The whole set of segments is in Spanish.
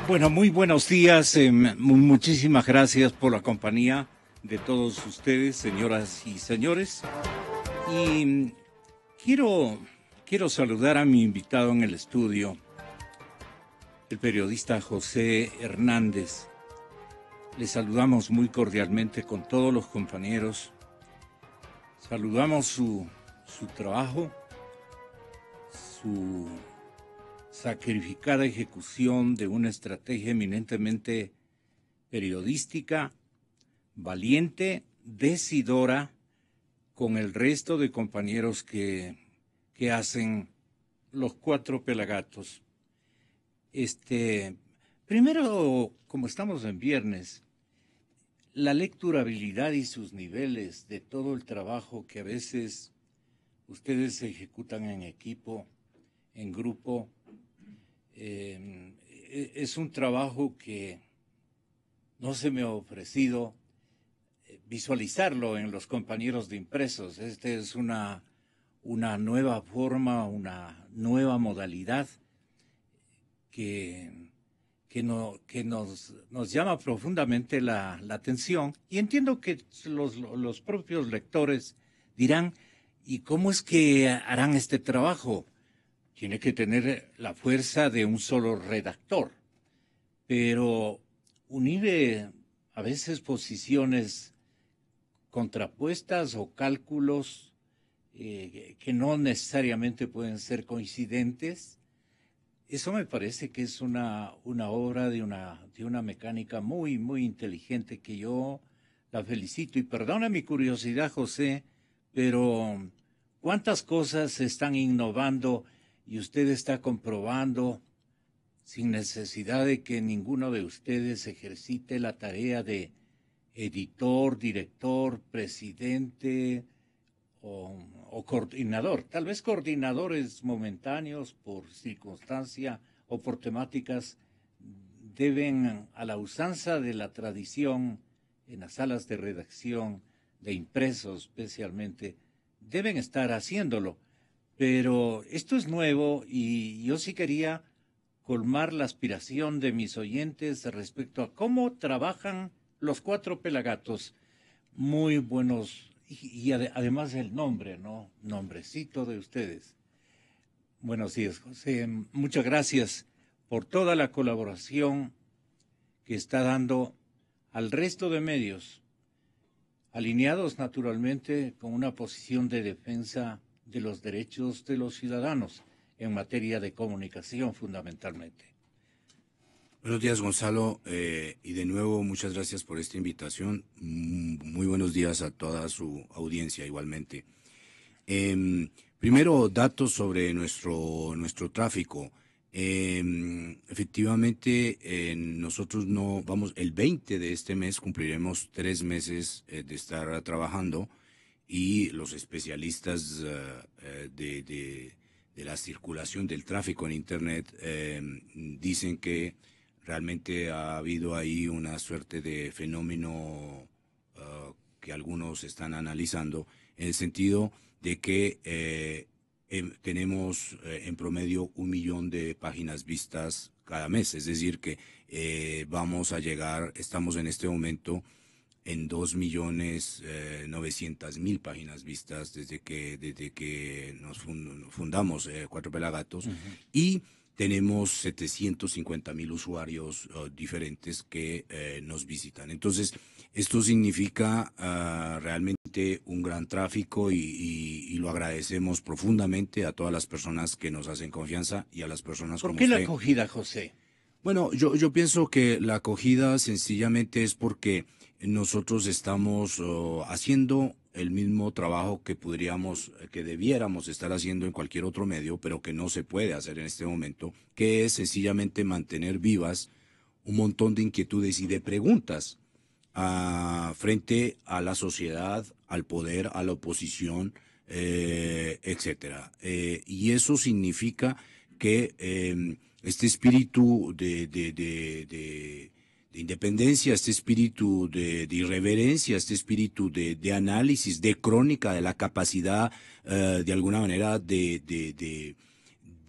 Bueno, muy buenos días. Muchísimas gracias por la compañía de todos ustedes, señoras y señores. Y quiero saludar a mi invitado en el estudio, el periodista José Hernández. Le saludamos muy cordialmente con todos los compañeros. Saludamos su trabajo, su sacrificada ejecución de una estrategia eminentemente periodística, valiente, decidora, con el resto de compañeros que hacen los Cuatro Pelagatos. Primero, como estamos en viernes, la lecturabilidad y sus niveles de todo el trabajo que a veces ustedes ejecutan en equipo, en grupo, es un trabajo que no se me ha ofrecido visualizarlo en los compañeros de impresos. Es una nueva forma, una nueva modalidad que nos llama profundamente la atención, y entiendo que los propios lectores dirán, ¿y cómo es que harán este trabajo? Tiene que tener la fuerza de un solo redactor, pero unir a veces posiciones contrapuestas o cálculos que no necesariamente pueden ser coincidentes, eso me parece que es una obra de una mecánica muy, muy inteligente, que yo la felicito. Y perdona mi curiosidad, José, pero ¿cuántas cosas se están innovando y usted está comprobando sin necesidad de que ninguno de ustedes ejercite la tarea de editor, director, presidente o coordinador? Tal vez coordinadores momentáneos por circunstancia o por temáticas deben, a la usanza de la tradición en las salas de redacción, de impresos especialmente, deben estar haciéndolo. Pero esto es nuevo y yo sí quería colmar la aspiración de mis oyentes respecto a cómo trabajan los Cuatro Pelagatos. Muy buenos, y además el nombre, ¿no? Nombrecito de ustedes. Buenos días, José. Muchas gracias por toda la colaboración que está dando al resto de medios, alineados naturalmente con una posición de defensa de los derechos de los ciudadanos en materia de comunicación fundamentalmente. Buenos días, Gonzalo, y de nuevo muchas gracias por esta invitación. Muy buenos días a toda su audiencia igualmente. Primero, datos sobre nuestro tráfico. Efectivamente, nosotros no vamos, el 20 de este mes cumpliremos 3 meses de estar trabajando, y los especialistas de la circulación del tráfico en Internet dicen que realmente ha habido ahí una suerte de fenómeno que algunos están analizando, en el sentido de que tenemos en promedio 1 millón de páginas vistas cada mes. Es decir, que vamos a llegar, estamos en este momento en 2.900.000 páginas vistas desde que nos fundamos Cuatro Pelagatos. Y tenemos 750.000 usuarios diferentes que nos visitan. Entonces, esto significa realmente un gran tráfico, y lo agradecemos profundamente a todas las personas que nos hacen confianza y a las personas como usted. ¿Por qué la acogida, José? Bueno, yo pienso que la acogida sencillamente es porque nosotros estamos haciendo el mismo trabajo que debiéramos estar haciendo en cualquier otro medio, pero que no se puede hacer en este momento, que es sencillamente mantener vivas un montón de inquietudes y de preguntas frente a la sociedad, al poder, a la oposición, etcétera. Y eso significa que este espíritu de independencia, este espíritu de irreverencia, este espíritu de análisis, de crónica, de la capacidad de alguna manera de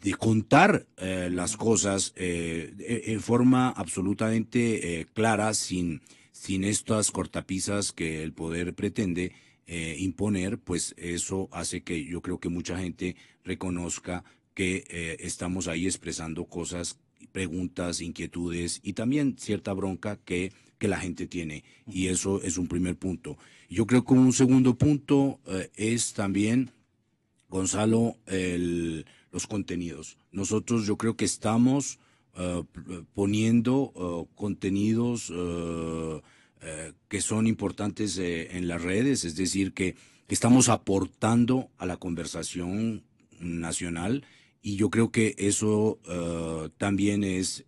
de contar las cosas en forma absolutamente clara, sin estas cortapisas que el poder pretende imponer, pues eso hace que yo creo que mucha gente reconozca que estamos ahí expresando cosas, preguntas, inquietudes y también cierta bronca que la gente tiene. Y eso es un primer punto. Yo creo que un segundo punto es también, Gonzalo, los contenidos. Nosotros yo creo que estamos poniendo contenidos que son importantes en las redes, es decir, que estamos aportando a la conversación nacional, y yo creo que eso también es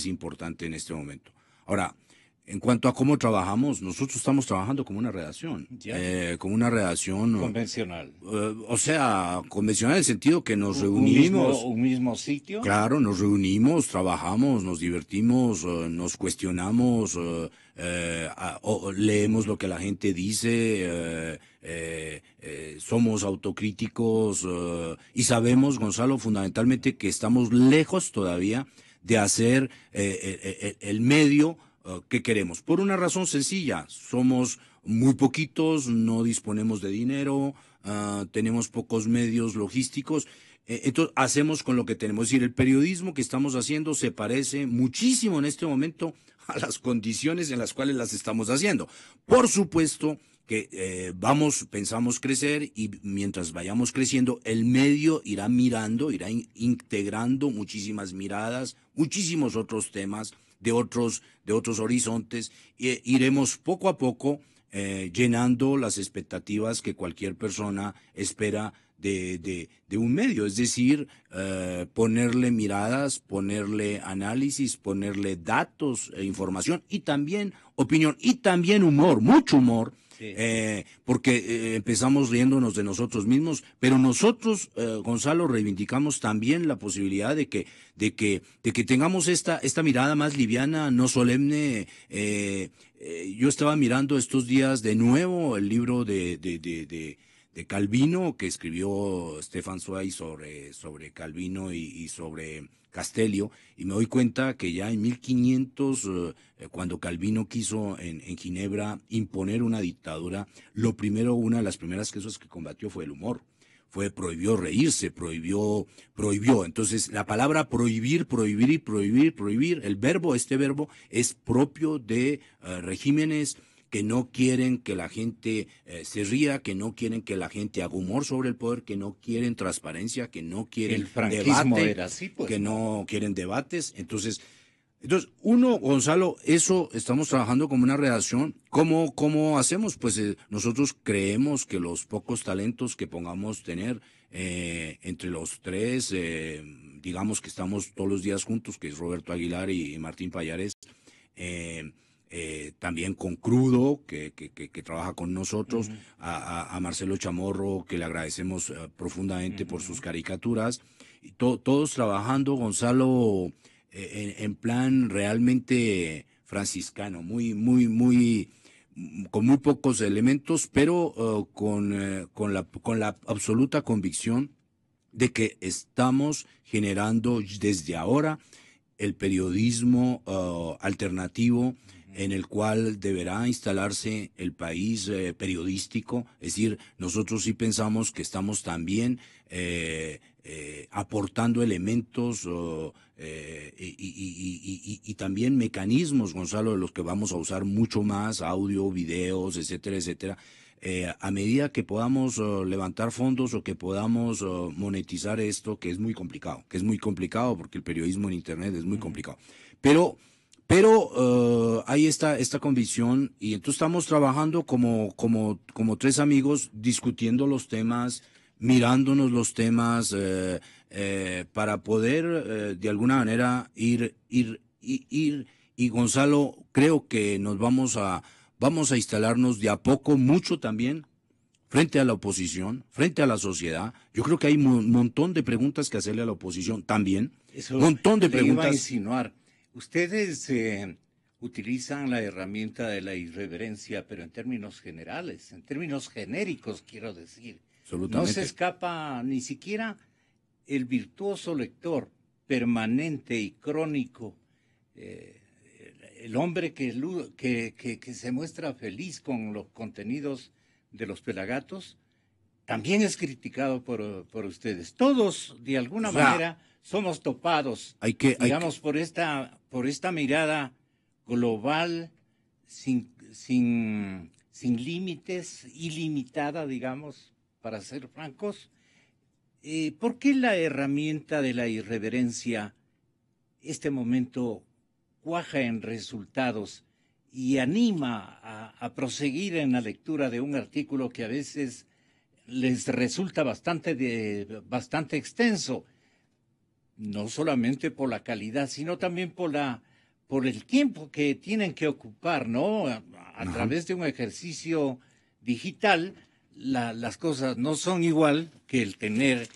importante en este momento. Ahora, en cuanto a cómo trabajamos, nosotros estamos trabajando como una redacción, como una redacción convencional. O sea, convencional en el sentido que nos reunimos. ¿Un mismo sitio? Claro, nos reunimos, trabajamos, nos divertimos, nos cuestionamos, leemos lo que la gente dice, somos autocríticos y sabemos, Gonzalo, fundamentalmente que estamos lejos todavía de hacer el medio que queremos. Por una razón sencilla, somos muy poquitos, no disponemos de dinero, tenemos pocos medios logísticos. Entonces hacemos con lo que tenemos. Es decir, el periodismo que estamos haciendo se parece muchísimo en este momento a las condiciones en las cuales las estamos haciendo. Por supuesto que pensamos crecer, y mientras vayamos creciendo, el medio irá mirando, irá integrando muchísimas miradas, muchísimos otros temas de otros horizontes, iremos poco a poco llenando las expectativas que cualquier persona espera de un medio, es decir, ponerle miradas, ponerle análisis, ponerle datos, información y también opinión y también humor, mucho humor. Sí. Porque empezamos riéndonos de nosotros mismos, pero nosotros, Gonzalo, reivindicamos también la posibilidad de que tengamos esta mirada más liviana, no solemne. Yo estaba mirando estos días de nuevo el libro de Calvino, que escribió Stefan Zweig sobre Calvino y sobre Castellio, y me doy cuenta que ya en 1500, cuando Calvino quiso en Ginebra imponer una dictadura, una de las primeras cosas que combatió fue el humor. Prohibió reírse, prohibió. Entonces, la palabra prohibir, este verbo es propio de regímenes que no quieren que la gente se ría, que no quieren que la gente haga humor sobre el poder, que no quieren transparencia, que no quieren debate, era así, pues, que no quieren debates. Entonces, uno, Gonzalo, eso estamos trabajando como una redacción. ¿Cómo hacemos? Pues nosotros creemos que los pocos talentos que pongamos tener entre los tres, digamos que estamos todos los días juntos, que es Roberto Aguilar y Martín Payares, también con Crudo, que trabaja con nosotros, uh-huh. a Marcelo Chamorro, que le agradecemos profundamente, uh-huh. por sus caricaturas, y todos trabajando, Gonzalo, en plan realmente franciscano, con muy pocos elementos, pero con la absoluta convicción de que estamos generando desde ahora el periodismo alternativo, en el cual deberá instalarse el país periodístico. Es decir, nosotros sí pensamos que estamos también aportando elementos y también mecanismos, Gonzalo, de los que vamos a usar mucho más, audio, videos, etcétera, etcétera. A medida que podamos levantar fondos o que podamos monetizar esto, que es muy complicado porque el periodismo en Internet es muy complicado. Pero hay esta convicción, y entonces estamos trabajando como tres amigos, discutiendo los temas, mirándonos los temas, para poder de alguna manera ir, y Gonzalo, creo que nos vamos a instalarnos de a poco, mucho también, frente a la oposición, frente a la sociedad. Yo creo que hay un montón de preguntas que hacerle a la oposición también. Un montón de preguntas. Iba a insinuar. Ustedes utilizan la herramienta de la irreverencia, pero en términos generales, en términos genéricos, quiero decir. Absolutamente. No se escapa ni siquiera el virtuoso lector permanente y crónico, el hombre que se muestra feliz con los contenidos de los Pelagatos, también es criticado por ustedes. Todos, de alguna manera, somos topados, digamos, por esta mirada global, sin límites, ilimitada, digamos, para ser francos. ¿Por qué la herramienta de la irreverencia, este momento, cuaja en resultados y anima a proseguir en la lectura de un artículo que a veces les resulta bastante extenso, no solamente por la calidad, sino también por el tiempo que tienen que ocupar, ¿no? A través de un ejercicio digital, las cosas no son igual que el tener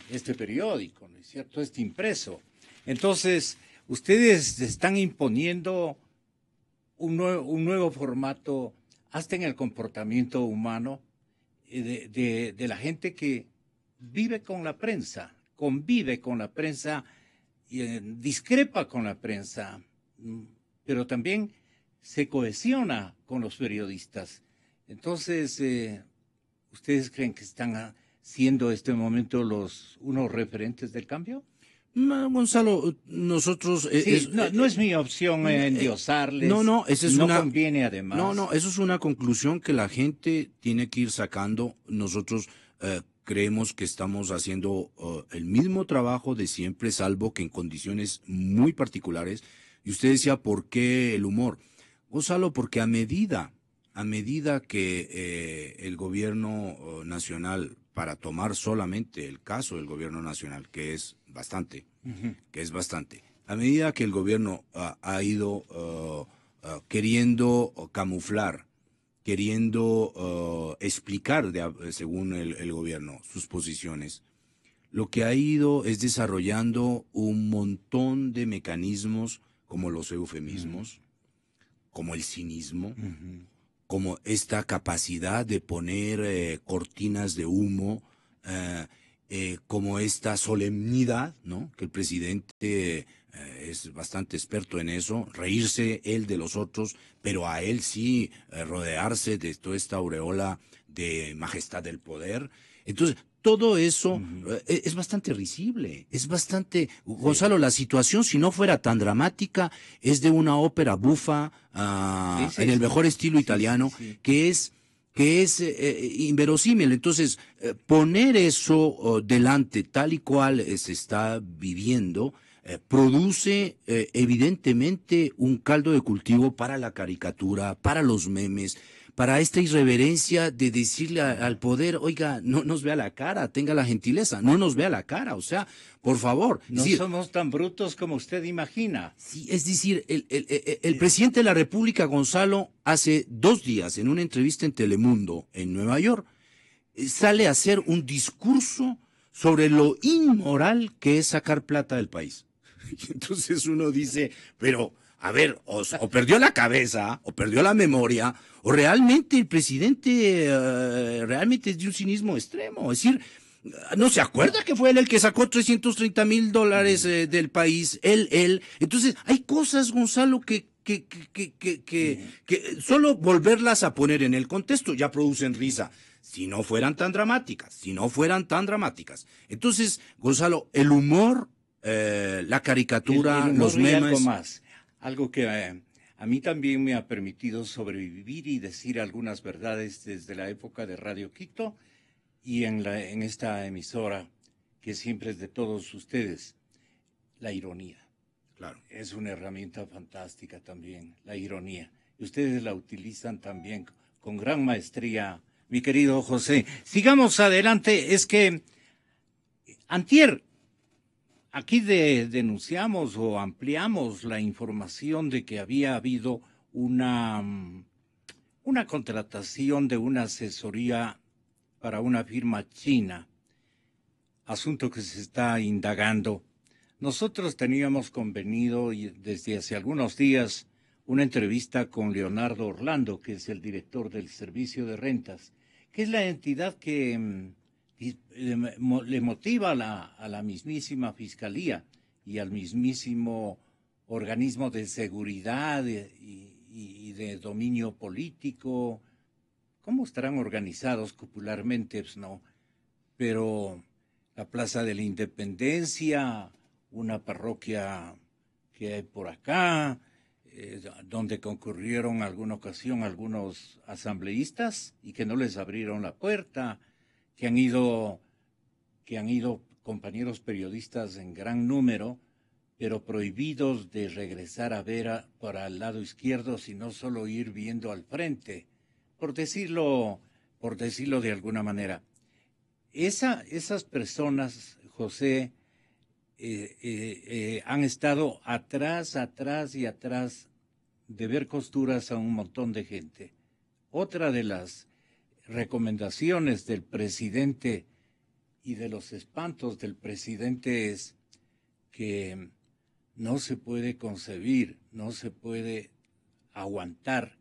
este periódico, ¿no es cierto? Este impreso. Entonces, ustedes están imponiendo un nuevo formato hasta en el comportamiento humano de la gente que vive con la prensa, convive con la prensa, discrepa con la prensa, pero también se cohesiona con los periodistas. Entonces, ¿ustedes creen que están siendo este momento unos referentes del cambio? Gonzalo, nosotros... no es mi opción endiosarles. Esa es no una... conviene además. Eso es una conclusión que la gente tiene que ir sacando. Nosotros creemos que estamos haciendo el mismo trabajo de siempre, salvo que en condiciones muy particulares. Y usted decía, ¿por qué el humor? Gonzalo, porque a medida que el gobierno nacional, para tomar solamente el caso del gobierno nacional, que es bastante, a medida que el gobierno ha ido queriendo camuflar, queriendo explicar, según el gobierno, sus posiciones, lo que ha ido es desarrollando un montón de mecanismos como los eufemismos, como el cinismo, como esta capacidad de poner cortinas de humo, como esta solemnidad, ¿no? Que el presidente es bastante experto en eso, reírse él de los otros, pero a él sí rodearse de toda esta aureola de majestad del poder. Entonces, todo eso es bastante risible, es bastante... Gonzalo, la situación, si no fuera tan dramática, es de una ópera bufa, en el mejor estilo italiano, que es inverosímil. Entonces, poner eso delante tal y cual se está viviendo, produce evidentemente un caldo de cultivo para la caricatura, para los memes, para esta irreverencia de decirle al poder, oiga, no nos vea la cara, tenga la gentileza, no nos vea la cara, o sea, por favor. No somos tan brutos como usted imagina. Sí, es decir, el presidente de la República, Gonzalo, hace 2 días, en una entrevista en Telemundo, en Nueva York, sale a hacer un discurso sobre lo inmoral que es sacar plata del país. Entonces uno dice, pero... A ver, o perdió la cabeza, o perdió la memoria, o realmente el presidente realmente es de un cinismo extremo. Es decir, ¿no se acuerda que fue él el que sacó $330,000 del país? Él. Entonces, hay cosas, Gonzalo, que solo volverlas a poner en el contexto ya producen risa. Si no fueran tan dramáticas. Entonces, Gonzalo, el humor, la caricatura, el humor los memes... Algo que a mí también me ha permitido sobrevivir y decir algunas verdades desde la época de Radio Quito y en esta emisora que siempre es de todos ustedes, la ironía. Claro. Es una herramienta fantástica también, la ironía. Y ustedes la utilizan también con gran maestría, mi querido José. Sigamos adelante, es que antier... Aquí denunciamos o ampliamos la información de que había habido una contratación de una asesoría para una firma china, asunto que se está indagando. Nosotros teníamos convenido desde hace algunos días una entrevista con Leonardo Orlando, que es el director del Servicio de Rentas, que es la entidad que le motiva a la mismísima Fiscalía y al mismísimo organismo de seguridad y de dominio político. ¿Cómo estarán organizados popularmente? Pues no. Pero la Plaza de la Independencia, una parroquia que hay por acá, donde concurrieron alguna ocasión algunos asambleístas y que no les abrieron la puerta, que han ido compañeros periodistas en gran número, pero prohibidos de regresar a ver para el lado izquierdo, sino solo ir viendo al frente, por decirlo de alguna manera. Esas personas, José, han estado atrás de ver costuras a un montón de gente. Otra de las recomendaciones del presidente y de los espantos del presidente es que no se puede concebir, no se puede aguantar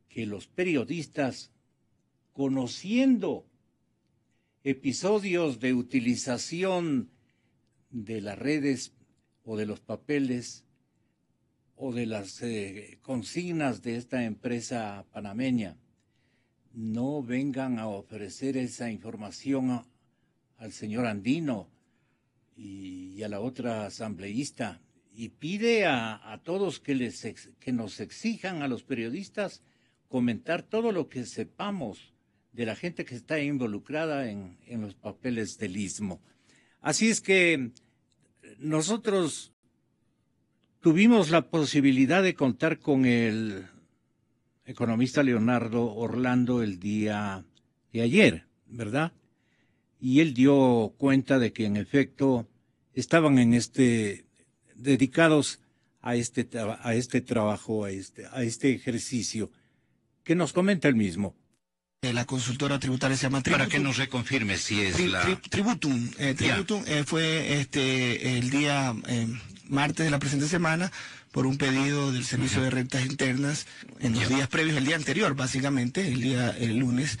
que los periodistas, conociendo episodios de utilización de las redes o de los papeles o de las consignas de esta empresa panameña, no vengan a ofrecer esa información al señor Andino y a la otra asambleísta, y pide a todos que nos exijan a los periodistas comentar todo lo que sepamos de la gente que está involucrada en los papeles del Istmo. Así es que nosotros tuvimos la posibilidad de contar con el economista Leonardo Orlando el día de ayer, ¿verdad? Y él dio cuenta de que en efecto estaban dedicados a este trabajo, a este ejercicio, que nos comenta el mismo. La consultora tributaria se llama Tributum. Para que nos reconfirme si es Tributum. Tributum fue el día martes de la presente semana por un pedido del Servicio de Rentas Internas en los días previos, el día anterior básicamente, el lunes,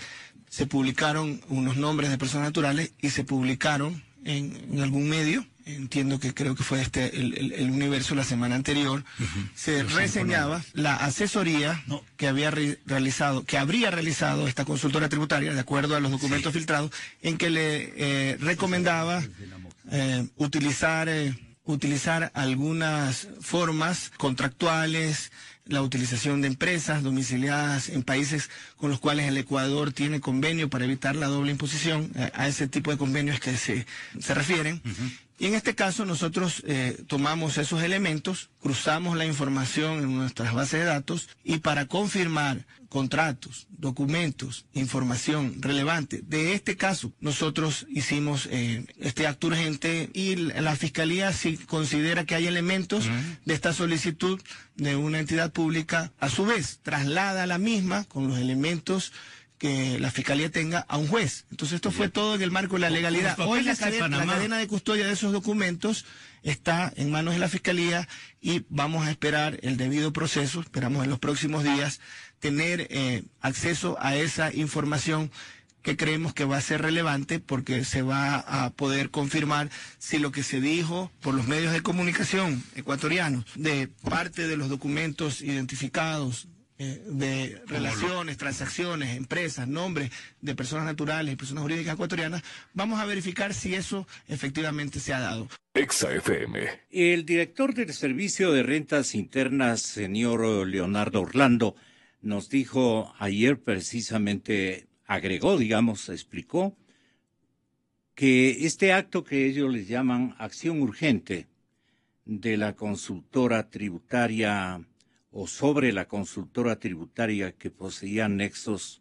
se publicaron unos nombres de personas naturales y se publicaron en algún medio. Entiendo que creo que fue el Universo la semana anterior, se reseñaba la asesoría que habría realizado esta consultora tributaria, de acuerdo a los documentos filtrados, en que le recomendaba utilizar algunas formas contractuales, la utilización de empresas domiciliadas en países con los cuales el Ecuador tiene convenio para evitar la doble imposición, a ese tipo de convenios que se refieren. Y en este caso nosotros tomamos esos elementos, cruzamos la información en nuestras bases de datos y para confirmar contratos, documentos, información relevante de este caso, nosotros hicimos este acto urgente y la Fiscalía, si considera que hay elementos de esta solicitud de una entidad pública, a su vez traslada la misma con los elementos que la Fiscalía tenga a un juez. Entonces esto fue todo en el marco de la legalidad. Hoy la cadena de custodia de esos documentos está en manos de la Fiscalía y vamos a esperar el debido proceso. Esperamos en los próximos días tener acceso a esa información que creemos que va a ser relevante porque se va a poder confirmar si lo que se dijo por los medios de comunicación ecuatorianos de parte de los documentos identificados de relaciones, transacciones, empresas, nombres de personas naturales y personas jurídicas ecuatorianas, vamos a verificar si eso efectivamente se ha dado. EXA-FM. El director del Servicio de Rentas Internas, señor Leonardo Orlando, nos dijo ayer precisamente, explicó que este acto que ellos les llaman acción urgente de la consultora tributaria o sobre la consultora tributaria que poseía nexos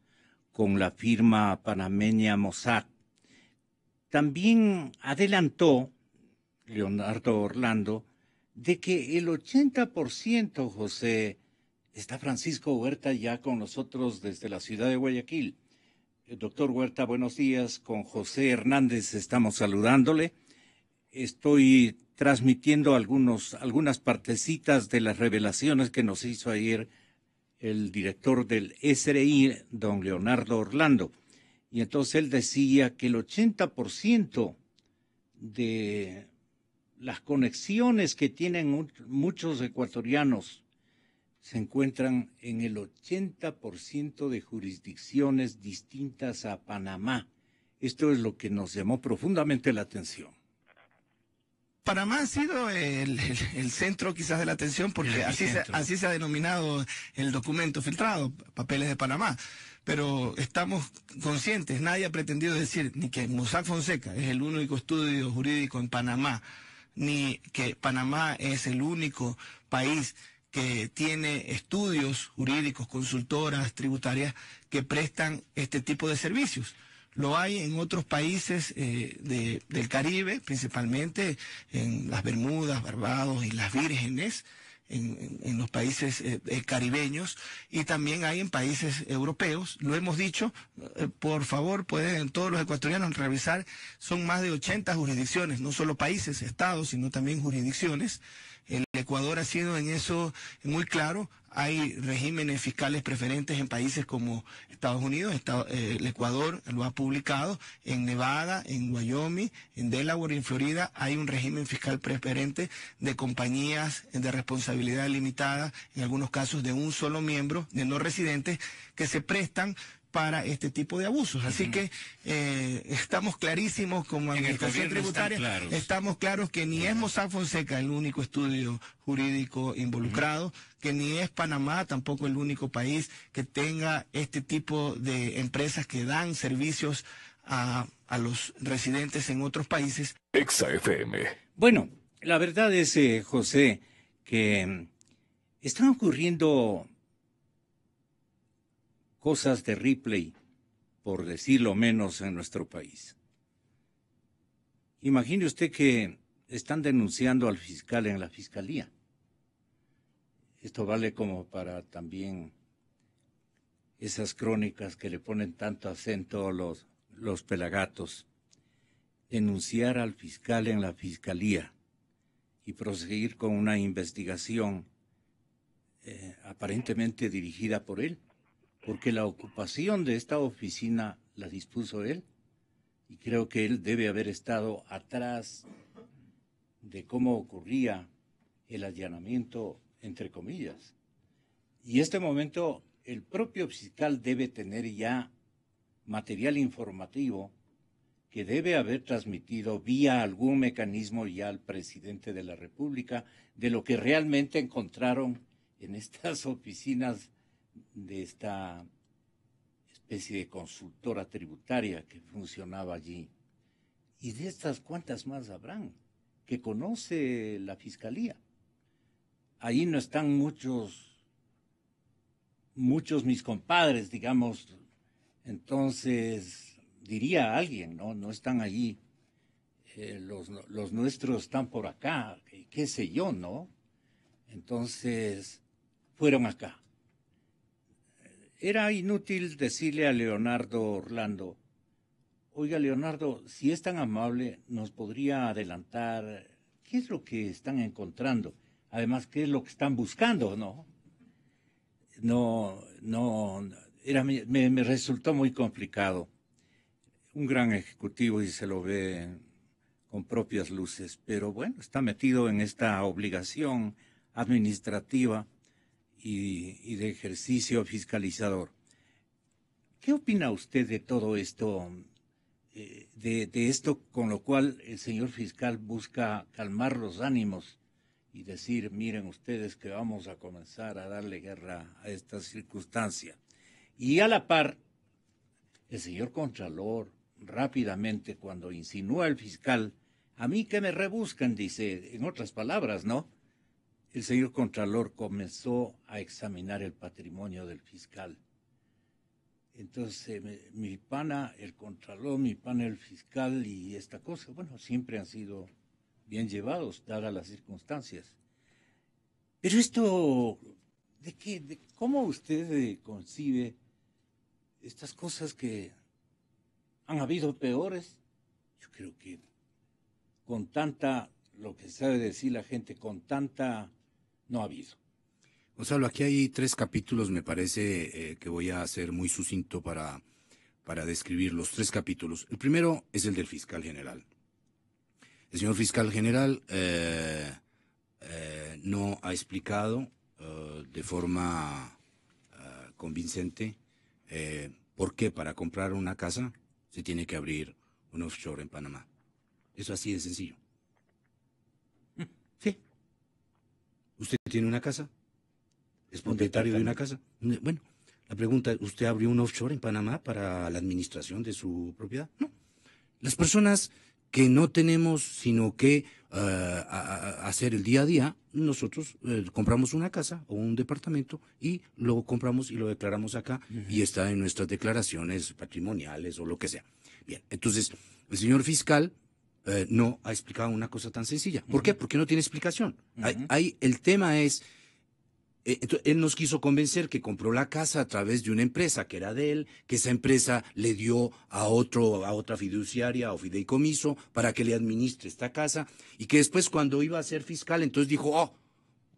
con la firma panameña Mossad. También adelantó Leonardo Orlando de que el 80%, José, está Francisco Huerta ya con nosotros desde la ciudad de Guayaquil. El doctor Huerta, buenos días. Con José Hernández estamos saludándole. Estoy transmitiendo algunas partecitas de las revelaciones que nos hizo ayer el director del SRI, don Leonardo Orlando. Y entonces él decía que el 80% de las conexiones que tienen muchos ecuatorianos se encuentran en el 80% de jurisdicciones distintas a Panamá. Esto es lo que nos llamó profundamente la atención. Panamá ha sido el centro quizás de la atención porque así se ha denominado el documento filtrado, Papeles de Panamá. Pero estamos conscientes, nadie ha pretendido decir ni que Mossack Fonseca es el único estudio jurídico en Panamá, ni que Panamá es el único país que tiene estudios jurídicos, consultoras tributarias que prestan este tipo de servicios. Lo hay en otros países del Caribe, principalmente en las Bermudas, Barbados y las Vírgenes, en los países caribeños, y también hay en países europeos. Lo hemos dicho, por favor, pueden todos los ecuatorianos revisar, son más de 80 jurisdicciones, no solo países, estados, sino también jurisdicciones. El Ecuador ha sido en eso muy claro. Hay regímenes fiscales preferentes en países como Estados Unidos. El Ecuador lo ha publicado. En Nevada, en Wyoming, en Delaware y en Florida hay un régimen fiscal preferente de compañías de responsabilidad limitada, en algunos casos de un solo miembro, de no residentes, que se prestan para este tipo de abusos. Así que estamos clarísimos como administración tributaria, estamos claros que ni es Mossack Fonseca el único estudio jurídico involucrado, que ni es Panamá tampoco el único país que tenga este tipo de empresas que dan servicios a los residentes en otros países. EXA-FM. Bueno, la verdad es, José, que están ocurriendo cosas de replay, por decirlo menos, en nuestro país. Imagine usted que están denunciando al fiscal en la fiscalía. Esto vale como para también esas crónicas que le ponen tanto acento a los pelagatos. Denunciar al fiscal en la fiscalía y proseguir con una investigación aparentemente dirigida por él, porque la ocupación de esta oficina la dispuso él, y creo que él debe haber estado atrás de cómo ocurría el allanamiento, entre comillas. Y en este momento el propio fiscal debe tener ya material informativo que debe haber transmitido vía algún mecanismo ya al presidente de la República de lo que realmente encontraron en estas oficinas de esta especie de consultora tributaria que funcionaba allí. Y de estas, ¿cuántas más habrán que conoce la Fiscalía? Ahí no están muchos mis compadres, digamos. Entonces, diría alguien, no están allí. Los nuestros están por acá, qué sé yo, ¿no? Entonces, fueron acá. Era inútil decirle a Leonardo Orlando, oiga, Leonardo, si es tan amable, nos podría adelantar qué es lo que están encontrando, además, qué es lo que están buscando, ¿no? Me resultó muy complicado. Un gran ejecutivo y se lo ve con propias luces, pero bueno, está metido en esta obligación administrativa y de ejercicio fiscalizador. ¿Qué opina usted de todo esto, de esto con lo cual el señor fiscal busca calmar los ánimos y decir, miren ustedes que vamos a comenzar a darle guerra a esta circunstancia? Y a la par, el señor Contralor rápidamente, cuando insinúa el fiscal, a mí que me rebuscan, dice, en otras palabras, ¿no? El señor Contralor comenzó a examinar el patrimonio del fiscal. Entonces, mi pana, el Contralor, mi pana, el fiscal y esta cosa, bueno, siempre han sido bien llevados, dadas las circunstancias. Pero esto, ¿cómo usted concibe estas cosas que han habido peores? Yo creo que con tanta, lo que sabe decir la gente, con tanta, no ha habido. Gonzalo, aquí hay 3 capítulos, me parece que voy a ser muy sucinto para para describir los 3 capítulos. El primero es el del fiscal general. El señor fiscal general no ha explicado de forma convincente por qué para comprar una casa se tiene que abrir un offshore en Panamá. Eso así de sencillo. Sí. ¿Usted tiene una casa? ¿Es propietario de una casa? Bueno, la pregunta es, ¿usted abrió un offshore en Panamá para la administración de su propiedad? No. Las personas que no tenemos sino que hacer el día a día, nosotros compramos una casa o un departamento y lo compramos y lo declaramos acá y está en nuestras declaraciones patrimoniales o lo que sea. Bien, entonces el señor fiscal no ha explicado una cosa tan sencilla. ¿Por qué? Porque no tiene explicación. El tema es... Entonces, él nos quiso convencer que compró la casa a través de una empresa que era de él, que esa empresa le dio a otra fiduciaria o fideicomiso para que le administre esta casa, y que después cuando iba a ser fiscal, entonces dijo, oh,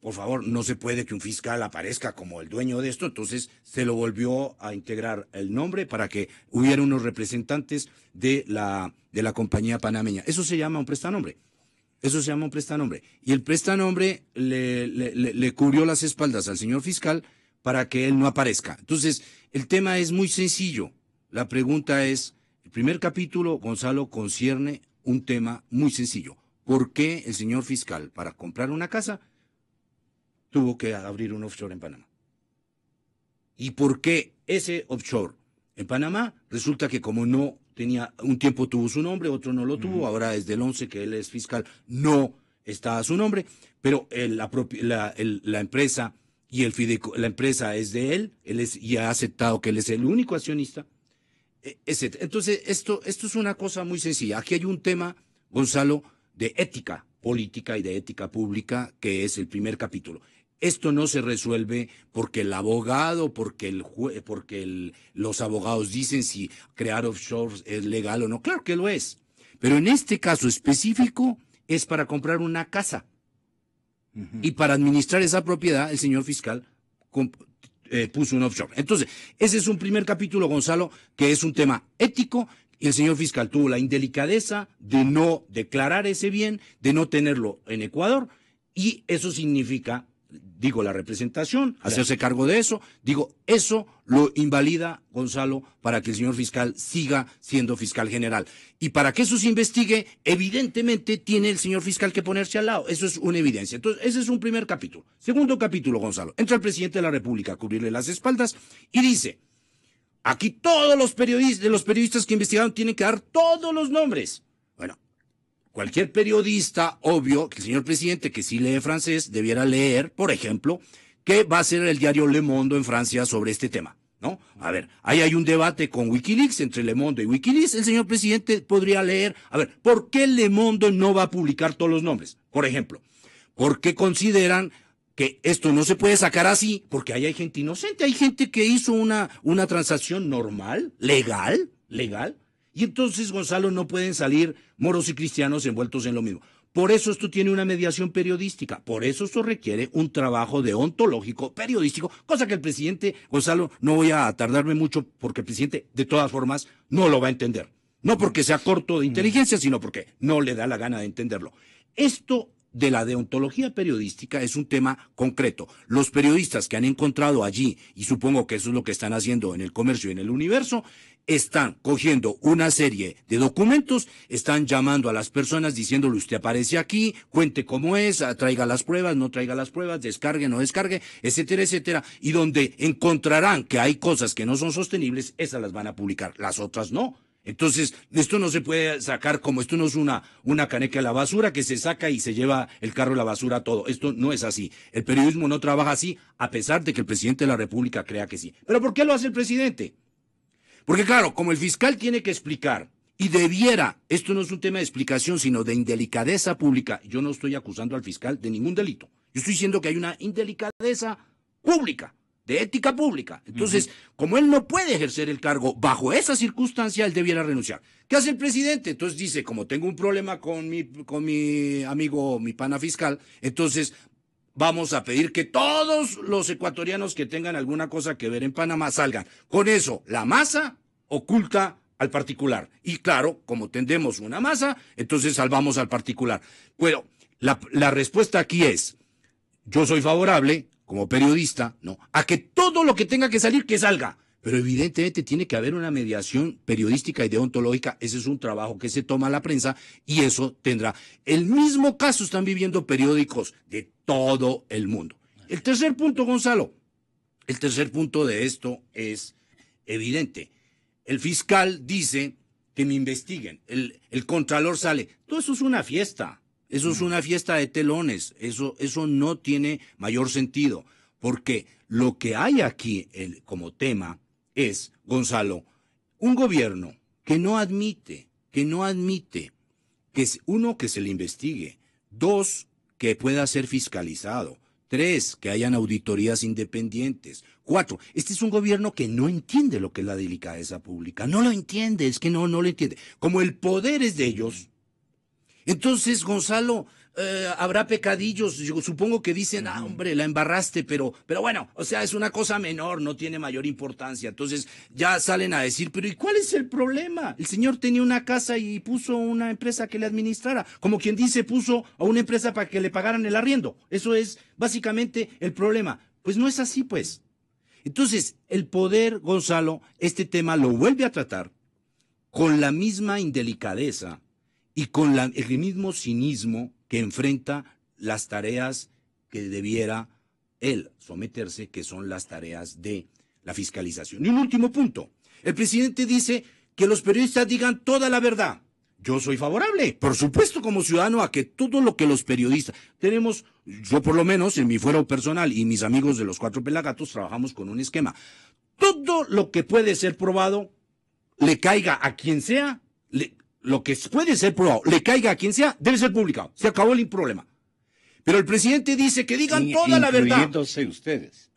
por favor, no se puede que un fiscal aparezca como el dueño de esto, entonces se lo volvió a integrar el nombre para que hubiera unos representantes de la compañía panameña. Eso se llama un prestanombre. Eso se llama un prestanombre. Y el prestanombre le cubrió las espaldas al señor fiscal para que él no aparezca. Entonces, el tema es muy sencillo. La pregunta es, el primer capítulo, Gonzalo, concierne un tema muy sencillo. ¿Por qué el señor fiscal, para comprar una casa, tuvo que abrir un offshore en Panamá? ¿Y por qué ese offshore en Panamá resulta que como no tenía, un tiempo tuvo su nombre, otro no lo tuvo, ahora desde el 11 que él es fiscal no está a su nombre, pero la empresa y la empresa es de él y ha aceptado que él es el único accionista, etc. Entonces, esto es una cosa muy sencilla. Aquí hay un tema, Gonzalo, de ética política y de ética pública, que es el primer capítulo. Esto no se resuelve porque el abogado, porque los abogados dicen si crear offshores es legal o no. Claro que lo es. Pero en este caso específico es para comprar una casa. Y para administrar esa propiedad, el señor fiscal puso un offshore. Entonces, ese es un primer capítulo, Gonzalo, que es un tema ético. Y el señor fiscal tuvo la indelicadeza de no declarar ese bien, de no tenerlo en Ecuador. Y eso significa... Digo, la representación, hacerse cargo de eso, digo, eso lo invalida, Gonzalo, para que el señor fiscal siga siendo fiscal general. Y para que eso se investigue, evidentemente tiene el señor fiscal que ponerse al lado. Eso es una evidencia. Entonces, ese es un primer capítulo. Segundo capítulo, Gonzalo. Entra el presidente de la República a cubrirle las espaldas y dice, aquí todos los periodistas que investigaron tienen que dar todos los nombres. Bueno. Cualquier periodista, obvio, que el señor presidente, que sí lee francés, debiera leer, por ejemplo, qué va a ser el diario Le Monde en Francia sobre este tema, ¿no? A ver, ahí hay un debate con Wikileaks, entre Le Monde y Wikileaks. El señor presidente podría leer, a ver, ¿por qué Le Monde no va a publicar todos los nombres? Por ejemplo, ¿por qué consideran que esto no se puede sacar así? Porque ahí hay gente inocente, hay gente que hizo una transacción normal, legal. Y entonces, Gonzalo, no pueden salir moros y cristianos envueltos en lo mismo. Por eso esto tiene una mediación periodística. Por eso esto requiere un trabajo deontológico, periodístico, cosa que el presidente, Gonzalo, no voy a tardarme mucho porque el presidente, de todas formas, no lo va a entender. No porque sea corto de inteligencia, sino porque no le da la gana de entenderlo. Esto de la deontología periodística es un tema concreto. Los periodistas que han encontrado allí, y supongo que eso es lo que están haciendo en El Comercio y en El Universo, están cogiendo una serie de documentos, están llamando a las personas diciéndole usted aparece aquí, cuente cómo es, traiga las pruebas, no traiga las pruebas, descargue, no descargue, etcétera, etcétera, y donde encontrarán que hay cosas que no son sostenibles, esas las van a publicar, las otras no. Entonces, esto no se puede sacar como, esto no es una caneca de la basura que se saca y se lleva el carro de la basura todo. Esto no es así. El periodismo no trabaja así, a pesar de que el presidente de la República crea que sí. ¿Pero por qué lo hace el presidente? Porque claro, como el fiscal tiene que explicar, y debiera, esto no es un tema de explicación, sino de indelicadeza pública. Yo no estoy acusando al fiscal de ningún delito. Yo estoy diciendo que hay una indelicadeza pública, de ética pública. Entonces, como él no puede ejercer el cargo bajo esa circunstancia, él debiera renunciar. ¿Qué hace el presidente? Entonces dice, como tengo un problema con mi amigo, mi pana fiscal, entonces vamos a pedir que todos los ecuatorianos que tengan alguna cosa que ver en Panamá salgan. Con eso, la masa oculta al particular. Y claro, como tendemos una masa, entonces salvamos al particular. Bueno, la respuesta aquí es, yo soy favorable, como periodista, ¿no?, a que todo lo que tenga que salir, que salga. Pero evidentemente tiene que haber una mediación periodística y deontológica. Ese es un trabajo que se toma a la prensa y eso tendrá. El mismo caso están viviendo periódicos de todo el mundo. El tercer punto, Gonzalo, el tercer punto de esto es evidente. El fiscal dice que me investiguen. El contralor sale. Todo eso es una fiesta. Eso es una fiesta de telones. Eso no tiene mayor sentido. Porque lo que hay aquí como tema es, Gonzalo, un gobierno que no admite que uno, que se le investigue, dos, que pueda ser fiscalizado, tres, que hayan auditorías independientes, cuatro, este es un gobierno que no entiende lo que es la delicadeza pública, no lo entiende, es que no lo entiende. Como el poder es de ellos, entonces, Gonzalo, habrá pecadillos, yo supongo que dicen, hombre, la embarraste, pero bueno, o sea, es una cosa menor, no tiene mayor importancia. Entonces ya salen a decir, pero ¿y cuál es el problema? El señor tenía una casa y puso una empresa que le administrara, como quien dice, puso a una empresa para que le pagaran el arriendo. Eso es básicamente el problema. Pues no es así, pues. Entonces, el poder, Gonzalo, este tema lo vuelve a tratar con la misma indelicadeza y con el mismo cinismo que enfrenta las tareas que debiera él someterse, que son las tareas de la fiscalización. Y un último punto. El presidente dice que los periodistas digan toda la verdad. Yo soy favorable, por supuesto, como ciudadano, a que todo lo que los periodistas tenemos, yo por lo menos en mi fuero personal y mis amigos de los Cuatro Pelagatos trabajamos con un esquema. Todo lo que puede ser probado, le caiga a quien sea, lo que puede ser probado, le caiga a quien sea, debe ser publicado. Se acabó el problema. Pero el presidente dice que digan toda la verdad. Incluyéndose ustedes.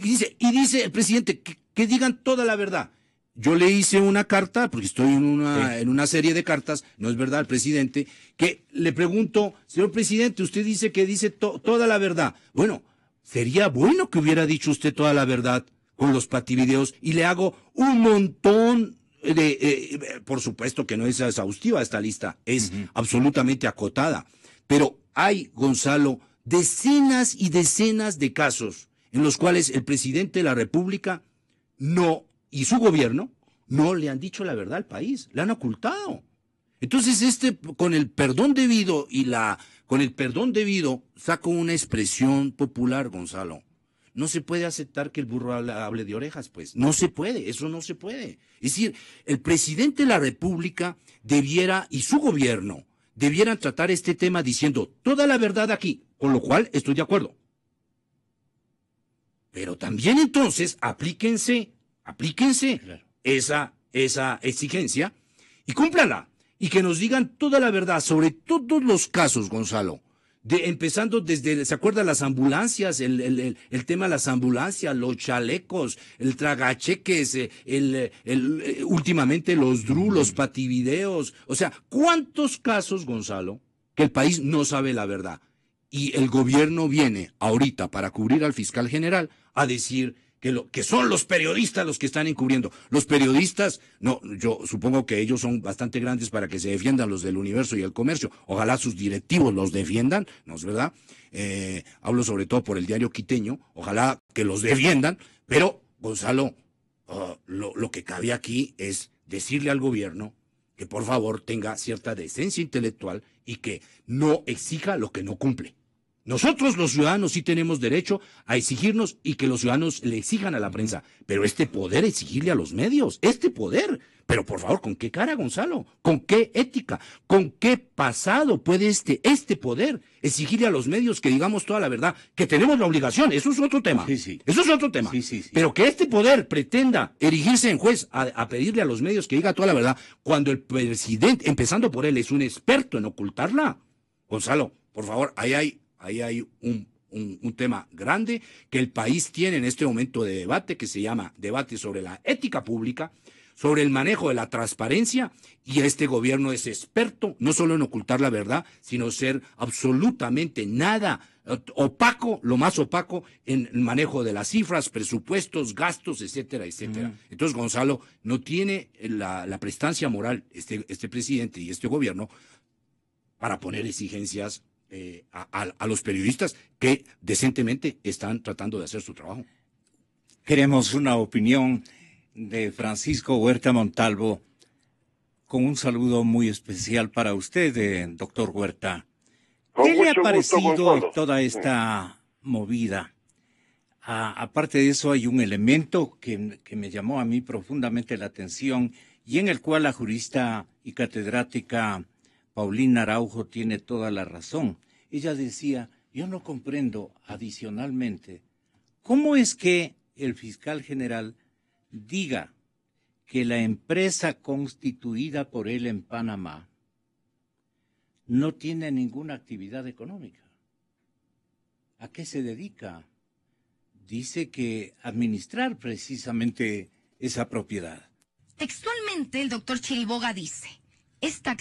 Dice el presidente que digan toda la verdad. Yo le hice una carta, porque estoy en una serie de cartas, no es verdad, el presidente, que le pregunto, señor presidente, usted dice que dice toda la verdad. Bueno, sería bueno que hubiera dicho usted toda la verdad con los pativideos y le hago un montón por supuesto que no es exhaustiva esta lista, es absolutamente acotada, pero hay, Gonzalo, decenas y decenas de casos en los cuales el presidente de la República y su gobierno no le han dicho la verdad al país, la han ocultado. Entonces con el perdón debido saco una expresión popular, Gonzalo. No se puede aceptar que el burro hable de orejas, pues. No se puede, eso no se puede. Es decir, el presidente de la República y su gobierno debieran tratar este tema diciendo toda la verdad aquí, con lo cual estoy de acuerdo. Pero también entonces aplíquense claro, esa exigencia y cúmplanla. Y que nos digan toda la verdad sobre todos los casos, Gonzalo. Empezando desde, ¿se acuerdan las ambulancias? El tema de las ambulancias, los chalecos, el tragacheques, últimamente los DRU, los pativideos. O sea, ¿cuántos casos, Gonzalo, que el país no sabe la verdad? Y el gobierno viene ahorita para cubrir al fiscal general a decir que son los periodistas los que están encubriendo. Los periodistas, no, yo supongo que ellos son bastante grandes para que se defiendan los del Universo y el Comercio. Ojalá sus directivos los defiendan, ¿no es verdad? Hablo sobre todo por el diario quiteño, ojalá que los defiendan, pero, Gonzalo, lo que cabe aquí es decirle al gobierno que por favor tenga cierta decencia intelectual y que no exija lo que no cumple. Nosotros los ciudadanos sí tenemos derecho a exigirnos y que los ciudadanos le exijan a la prensa, pero este poder exigirle a los medios, pero por favor, ¿con qué cara, Gonzalo? ¿Con qué ética? ¿Con qué pasado puede este poder exigirle a los medios que digamos toda la verdad? Que tenemos la obligación, eso es otro tema. Sí. Eso es otro tema. Sí. Pero que este poder pretenda erigirse en juez a pedirle a los medios que diga toda la verdad, cuando el presidente, empezando por él, es un experto en ocultarla. Gonzalo, por favor, ahí hay un tema grande que el país tiene en este momento de debate, que se llama debate sobre la ética pública, sobre el manejo de la transparencia, y este gobierno es experto no solo en ocultar la verdad, sino ser absolutamente nada opaco, lo más opaco en el manejo de las cifras, presupuestos, gastos, etcétera, etcétera. Entonces Gonzalo no tiene la prestancia moral, este presidente y este gobierno, para poner exigencias a los periodistas que decentemente están tratando de hacer su trabajo. Queremos una opinión de Francisco Huerta Montalvo, con un saludo muy especial para usted, doctor Huerta. ¿Qué le ha parecido toda esta movida? Aparte de eso, hay un elemento que me llamó a mí profundamente la atención y en el cual la jurista y catedrática Paulina Araujo tiene toda la razón. Ella decía, yo no comprendo adicionalmente cómo es que el fiscal general diga que la empresa constituida por él en Panamá no tiene ninguna actividad económica. ¿A qué se dedica? Dice que administrar precisamente esa propiedad. Textualmente, el doctor Chiriboga dice, esta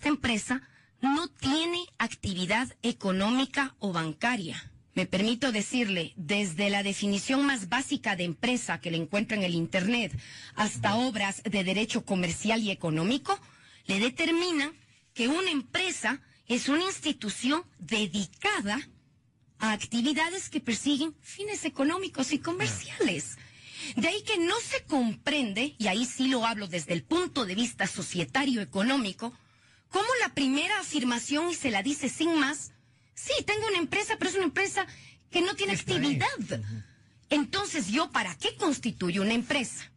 empresa no tiene actividad económica o bancaria. Me permito decirle, desde la definición más básica de empresa que le encuentra en el Internet hasta obras de derecho comercial y económico, le determinan que una empresa es una institución dedicada a actividades que persiguen fines económicos y comerciales. De ahí que no se comprende, y ahí sí lo hablo desde el punto de vista societario económico, cómo la primera afirmación, y se la dice sin más, sí, tengo una empresa, pero es una empresa que no tiene actividad. Entonces, ¿yo para qué constituyo una empresa?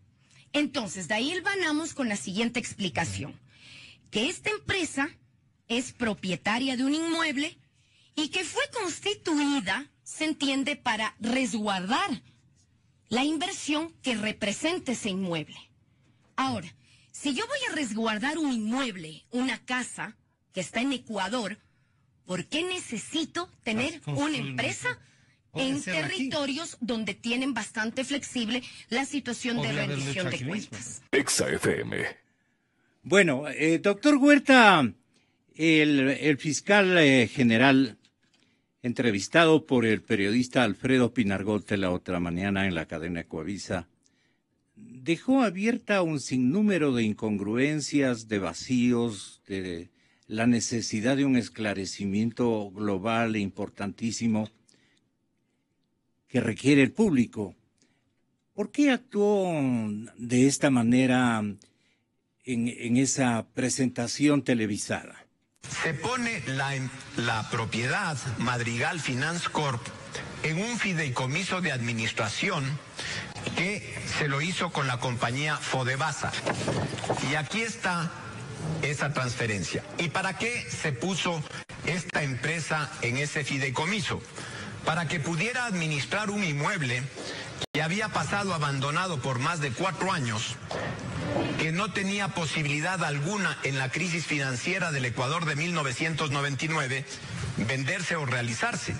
Entonces, de ahí elvanamos con la siguiente explicación. Que esta empresa es propietaria de un inmueble y que fue constituida, se entiende, para resguardar la inversión que representa ese inmueble. Ahora, si yo voy a resguardar un inmueble, una casa que está en Ecuador, ¿por qué necesito tener una empresa en territorios donde tienen bastante flexible la situación de rendición de cuentas? Exa FM. Bueno, doctor Huerta, el fiscal general, entrevistado por el periodista Alfredo Pinargote la otra mañana en la cadena Coavisa, dejó abierta un sinnúmero de incongruencias, de vacíos, de la necesidad de un esclarecimiento global e importantísimo que requiere el público. ¿Por qué actuó de esta manera en esa presentación televisada? Se pone la propiedad Madrigal Finance Corp en un fideicomiso de administración que se lo hizo con la compañía Fodebasa. Y aquí está esa transferencia. ¿Y para qué se puso esta empresa en ese fideicomiso? Para que pudiera administrar un inmueble que había pasado abandonado por más de 4 años, que no tenía posibilidad alguna en la crisis financiera del Ecuador de 1999 venderse o realizarse.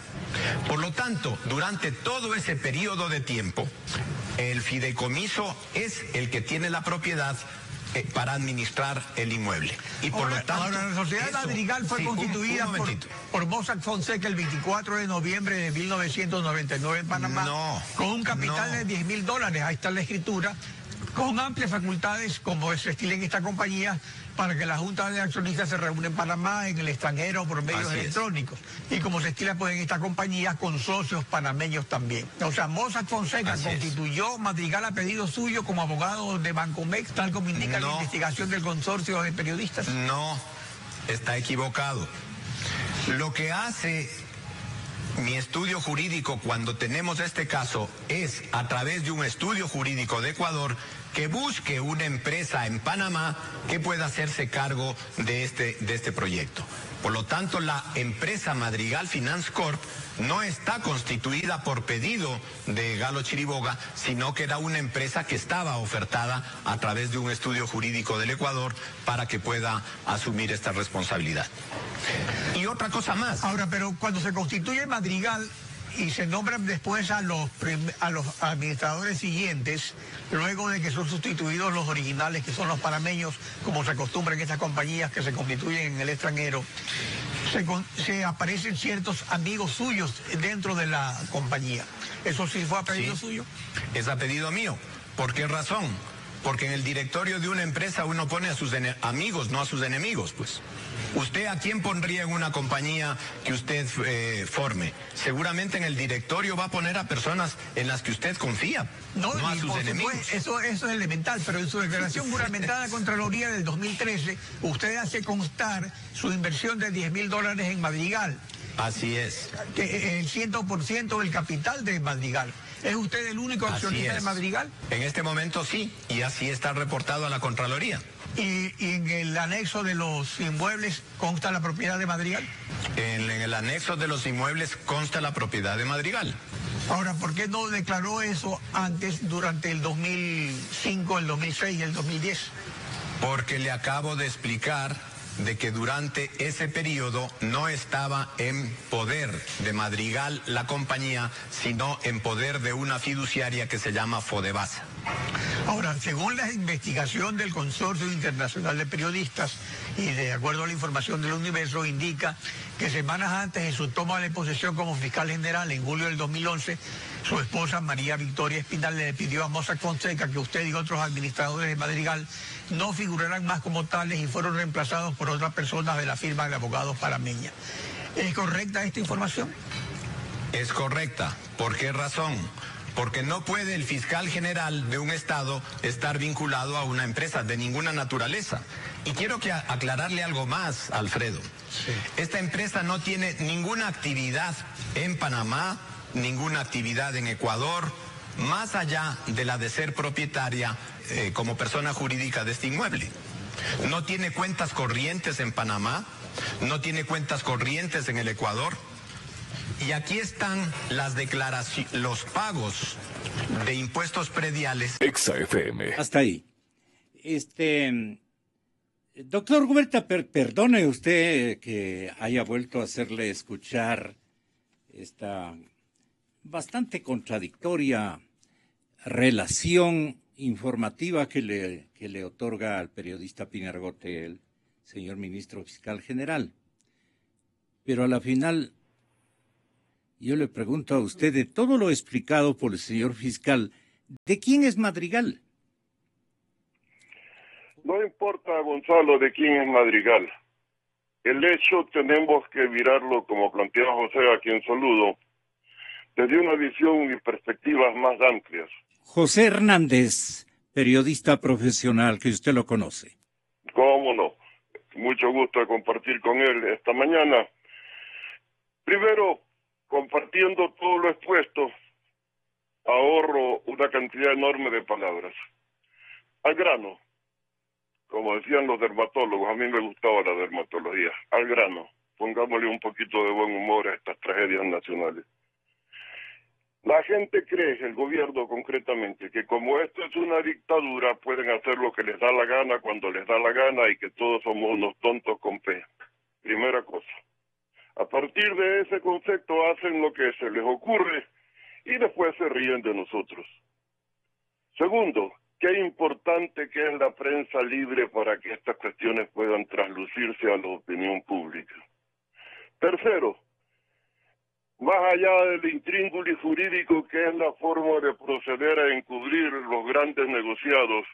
Por lo tanto, durante todo ese periodo de tiempo, el fideicomiso es el que tiene la propiedad para administrar el inmueble. Y por lo tanto, la sociedad Madrigal fue constituida por Mossack Fonseca el 24 de noviembre de 1999 en Panamá, con un capital de $10.000, ahí está la escritura, con amplias facultades, como se estila en esta compañía, para que la Junta de Accionistas se reúne en Panamá, en el extranjero, por medios electrónicos. Y como se estila pues en esta compañía, con socios panameños también. O sea, Mossack Fonseca constituyó Madrigal a pedido suyo como abogado de Bancomex, tal como indica la investigación del consorcio de periodistas. No, está equivocado. Lo que hace mi estudio jurídico cuando tenemos este caso es, a través de un estudio jurídico de Ecuador, que busque una empresa en Panamá que pueda hacerse cargo de este proyecto. Por lo tanto, la empresa Madrigal Finance Corp no está constituida por pedido de Galo Chiriboga, sino que era una empresa que estaba ofertada a través de un estudio jurídico del Ecuador para que pueda asumir esta responsabilidad. Y otra cosa más. Ahora, pero cuando se constituye Madrigal, y se nombran después a los administradores siguientes, luego de que son sustituidos los originales, que son los panameños, como se acostumbra en estas compañías que se constituyen en el extranjero. Se aparecen ciertos amigos suyos dentro de la compañía. ¿Eso sí fue a pedido suyo? Es a pedido mío. ¿Por qué razón? Porque en el directorio de una empresa uno pone a sus amigos, no a sus enemigos, pues. ¿Usted a quién pondría en una compañía que usted forme? Seguramente en el directorio va a poner a personas en las que usted confía, no a sus enemigos. Eso es elemental, pero en su declaración juramentada a Contraloría del 2013, usted hace constar su inversión de $10.000 en Madrigal. Así es. Que el 100% del capital de Madrigal. ¿Es usted el único accionista de Madrigal? En este momento sí, y así está reportado a la Contraloría. ¿Y en el anexo de los inmuebles consta la propiedad de Madrigal? En el anexo de los inmuebles consta la propiedad de Madrigal. Ahora, ¿por qué no declaró eso antes, durante el 2005, el 2006 y el 2010? Porque le acabo de explicar de que durante ese periodo no estaba en poder de Madrigal la compañía, sino en poder de una fiduciaria que se llama Fodebasa. Ahora, según la investigación del Consorcio Internacional de Periodistas y de acuerdo a la información del Universo, indica que semanas antes de su toma de posesión como fiscal general en julio del 2011, su esposa María Victoria Espinal le pidió a Mossack Fonseca que usted y otros administradores de Madrigal no figuraran más como tales y fueron reemplazados por otras personas de la firma de abogados panameña. ¿Es correcta esta información? Es correcta. ¿Por qué razón? Porque no puede el fiscal general de un estado estar vinculado a una empresa de ninguna naturaleza. Y quiero aclararle algo más, Alfredo. Sí. Esta empresa no tiene ninguna actividad en Panamá, ninguna actividad en Ecuador, más allá de la de ser propietaria como persona jurídica de este inmueble. No tiene cuentas corrientes en Panamá, no tiene cuentas corrientes en el Ecuador. Y aquí están las declaraciones, los pagos de impuestos prediales. Exa FM. Hasta ahí. Doctor Huerta, perdone usted que haya vuelto a hacerle escuchar esta bastante contradictoria relación informativa que le otorga al periodista Pinargote el señor ministro fiscal general. Pero a la final, yo le pregunto a usted, de todo lo explicado por el señor fiscal, ¿de quién es Madrigal? No importa, Gonzalo, de quién es Madrigal. El hecho tenemos que mirarlo, como plantea José, a quien saludo, desde una visión y perspectivas más amplias. José Hernández, periodista profesional, que usted lo conoce. ¿Cómo no? Mucho gusto de compartir con él esta mañana. Primero, compartiendo todo lo expuesto, ahorro una cantidad enorme de palabras. Al grano, como decían los dermatólogos, a mí me gustaba la dermatología. Al grano, pongámosle un poquito de buen humor a estas tragedias nacionales. La gente cree, el gobierno concretamente, que como esto es una dictadura, pueden hacer lo que les da la gana cuando les da la gana y que todos somos unos tontos con P. Primera cosa. A partir de ese concepto hacen lo que se les ocurre y después se ríen de nosotros. Segundo, qué importante que es la prensa libre para que estas cuestiones puedan traslucirse a la opinión pública. Tercero, más allá del intríngulis jurídico que es la forma de proceder a encubrir los grandes negociados,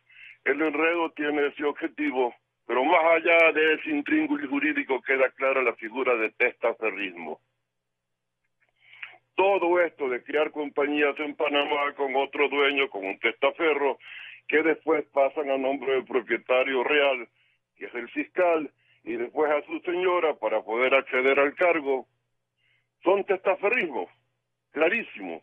el enredo tiene ese objetivo, pero más allá de ese intríngulis jurídico queda clara la figura de testaferrismo. Todo esto de crear compañías en Panamá con otro dueño, con un testaferro, que después pasan a nombre del propietario real, que es el fiscal, y después a su señora para poder acceder al cargo, son testaferrismo, clarísimo.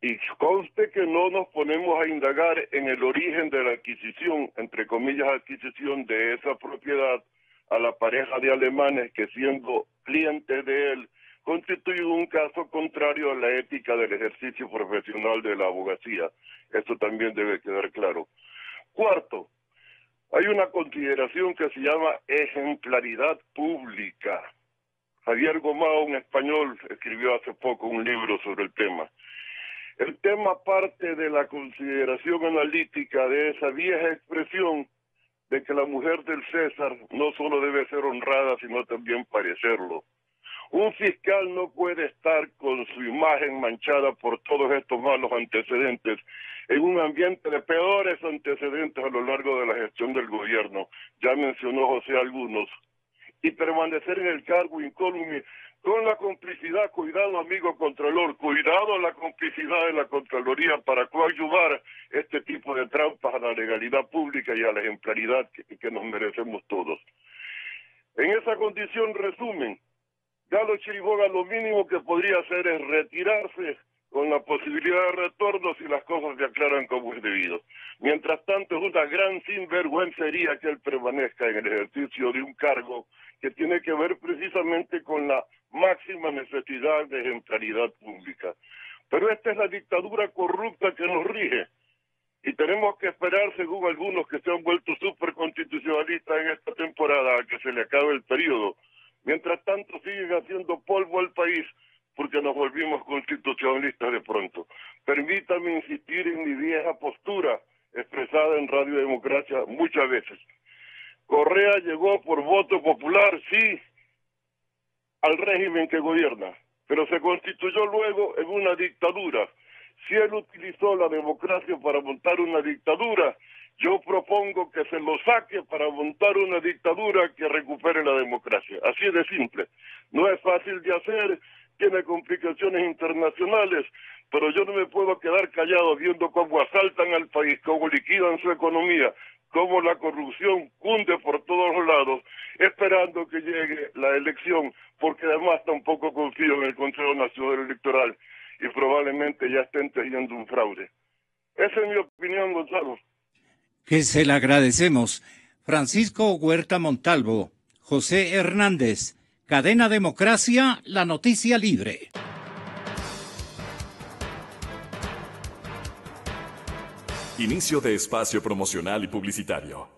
Y conste que no nos ponemos a indagar en el origen de la adquisición, entre comillas adquisición de esa propiedad a la pareja de alemanes que siendo clientes de él constituye un caso contrario a la ética del ejercicio profesional de la abogacía. Esto también debe quedar claro. Cuarto, hay una consideración que se llama ejemplaridad pública. Javier Gomao, un español, escribió hace poco un libro sobre el tema. El tema parte de la consideración analítica de esa vieja expresión de que la mujer del César no solo debe ser honrada, sino también parecerlo. Un fiscal no puede estar con su imagen manchada por todos estos malos antecedentes en un ambiente de peores antecedentes a lo largo de la gestión del gobierno. Ya mencionó José algunos. Y permanecer en el cargo incólume con la complicidad, cuidado amigo Contralor, cuidado la complicidad de la Contraloría para coadyuvar este tipo de trampas a la legalidad pública y a la ejemplaridad que nos merecemos todos. En esa condición, resumen, Galo Chiriboga lo mínimo que podría hacer es retirarse con la posibilidad de retorno si las cosas se aclaran como es debido. Mientras tanto, es una gran sinvergüencería que él permanezca en el ejercicio de un cargo que tiene que ver precisamente con la máxima necesidad de ejemplaridad pública. Pero esta es la dictadura corrupta que nos rige. Y tenemos que esperar, según algunos que se han vuelto superconstitucionalistas en esta temporada, a que se le acabe el periodo. Mientras tanto, siguen haciendo polvo al país porque nos volvimos constitucionalistas de pronto. Permítame insistir en mi vieja postura, expresada en Radio Democracia muchas veces. Correa llegó por voto popular, sí, al régimen que gobierna, pero se constituyó luego en una dictadura. Si él utilizó la democracia para montar una dictadura, yo propongo que se lo saque para montar una dictadura que recupere la democracia. Así de simple. No es fácil de hacer, tiene complicaciones internacionales, pero yo no me puedo quedar callado viendo cómo asaltan al país, cómo liquidan su economía, cómo la corrupción cunde por todos los lados, esperando que llegue la elección, porque además tampoco confío en el Consejo Nacional Electoral y probablemente ya estén tejiendo un fraude. Esa es mi opinión, Gonzalo. Que se le agradecemos. Francisco Huerta Montalvo, José Hernández, Cadena Democracia, la noticia libre. Inicio de espacio promocional y publicitario.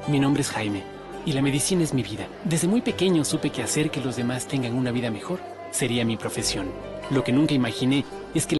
Mi nombre es Jaime y la medicina es mi vida. Desde muy pequeño supe que hacer que los demás tengan una vida mejor sería mi profesión. Lo que nunca imaginé es que